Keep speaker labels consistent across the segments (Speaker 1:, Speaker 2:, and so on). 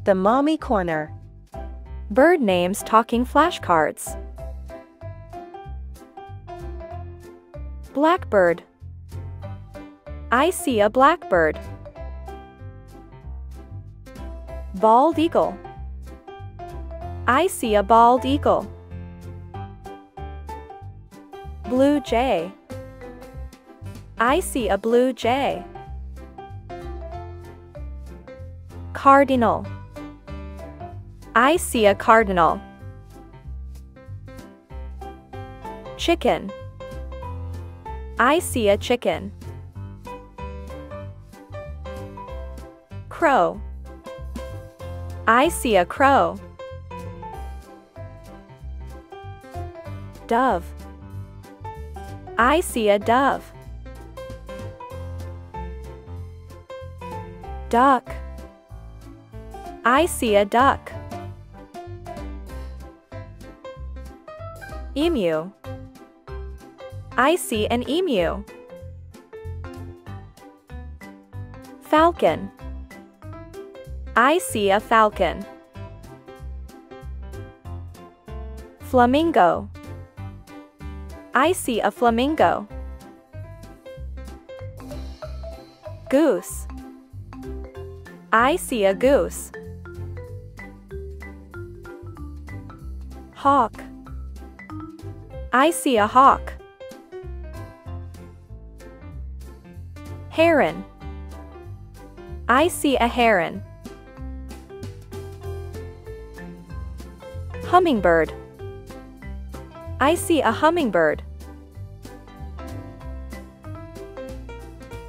Speaker 1: The Mommy Corner.
Speaker 2: Bird names talking flashcards. Blackbird. I see a blackbird. Bald eagle. I see a bald eagle. Blue jay. I see a blue jay. Cardinal. I see a cardinal. Chicken. I see a chicken. Crow. I see a crow. Dove. I see a dove. Duck. I see a duck. Emu. I see an emu. Falcon. I see a falcon. Flamingo. I see a flamingo. Goose. I see a goose. Hawk. I see a hawk. Heron. I see a heron. Hummingbird. I see a hummingbird.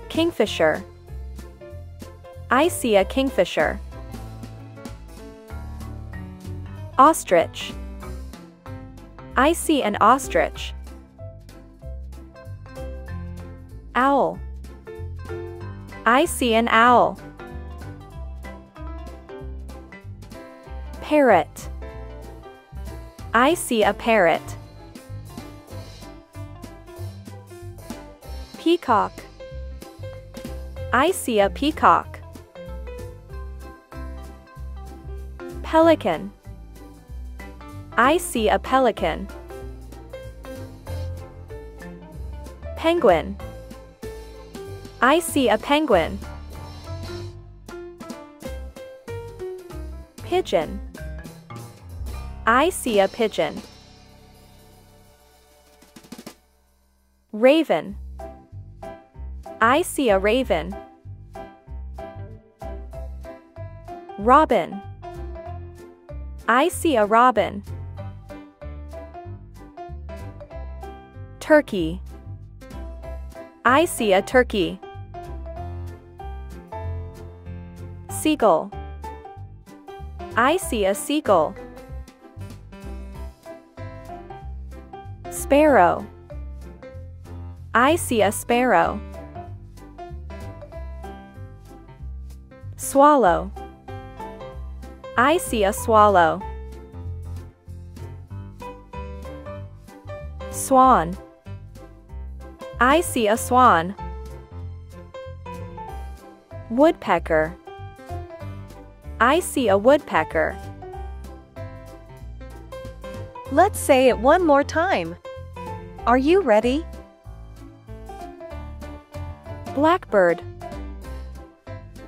Speaker 2: Kingfisher. I see a kingfisher. Ostrich. I see an ostrich. Owl. I see an owl. Parrot. I see a parrot. Peacock. I see a peacock. Pelican. I see a pelican. Penguin. I see a penguin. Pigeon. I see a pigeon. Raven. I see a raven. Robin. I see a robin. Turkey. I see a turkey. Seagull. I see a seagull. Sparrow. I see a sparrow. Swallow. I see a swallow. Swan. I see a swan. Woodpecker. I see a woodpecker.
Speaker 1: Let's say it one more time. Are you ready?
Speaker 2: Blackbird.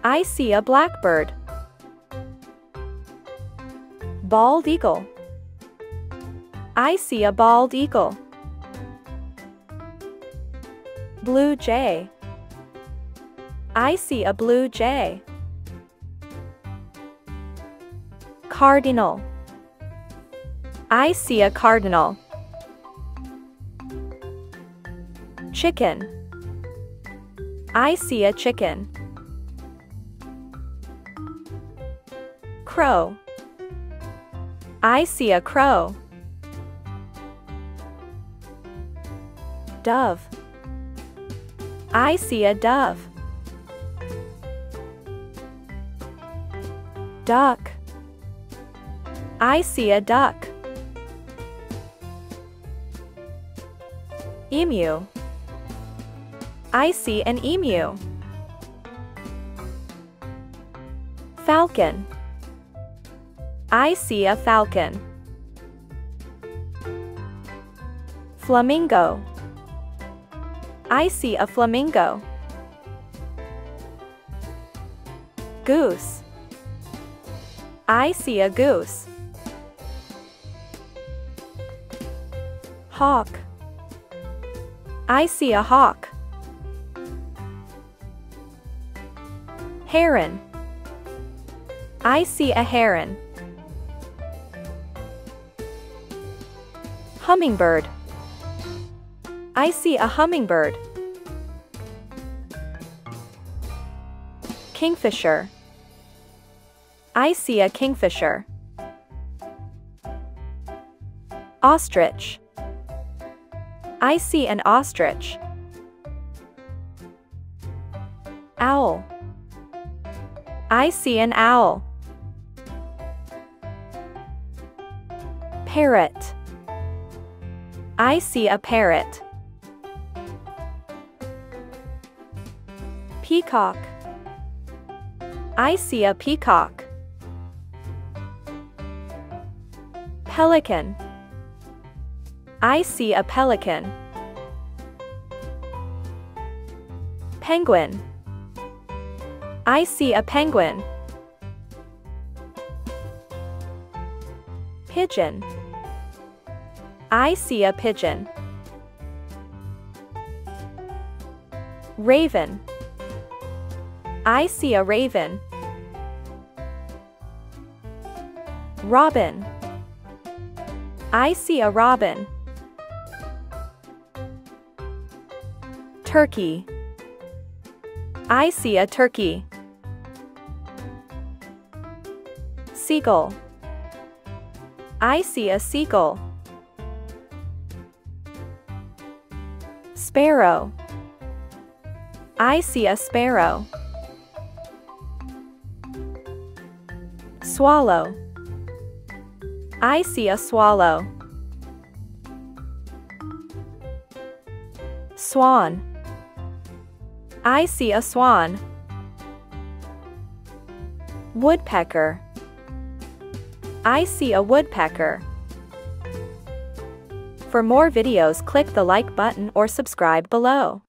Speaker 2: I see a blackbird. Bald eagle. I see a bald eagle. Blue jay. I see a blue jay. Cardinal. I see a cardinal. Chicken. I see a chicken. Crow. I see a crow. Dove. I see a dove. Duck. I see a duck. Emu. I see an emu. Falcon. I see a falcon. Flamingo. I see a flamingo. Goose. I see a goose. Hawk. I see a hawk. Heron. I see a heron. Hummingbird. I see a hummingbird. Kingfisher. I see a kingfisher. Ostrich. I see an ostrich. Owl. I see an owl. Parrot. I see a parrot. Peacock. I see a peacock. Pelican. I see a pelican. Penguin. I see a penguin. Pigeon. I see a pigeon. Raven. I see a raven. Robin. I see a robin. Turkey. I see a turkey. Seagull. I see a seagull. Sparrow. I see a sparrow. Swallow. I see a swallow. Swan. I see a swan. Woodpecker. I see a woodpecker. For more videos, click the like button or subscribe below.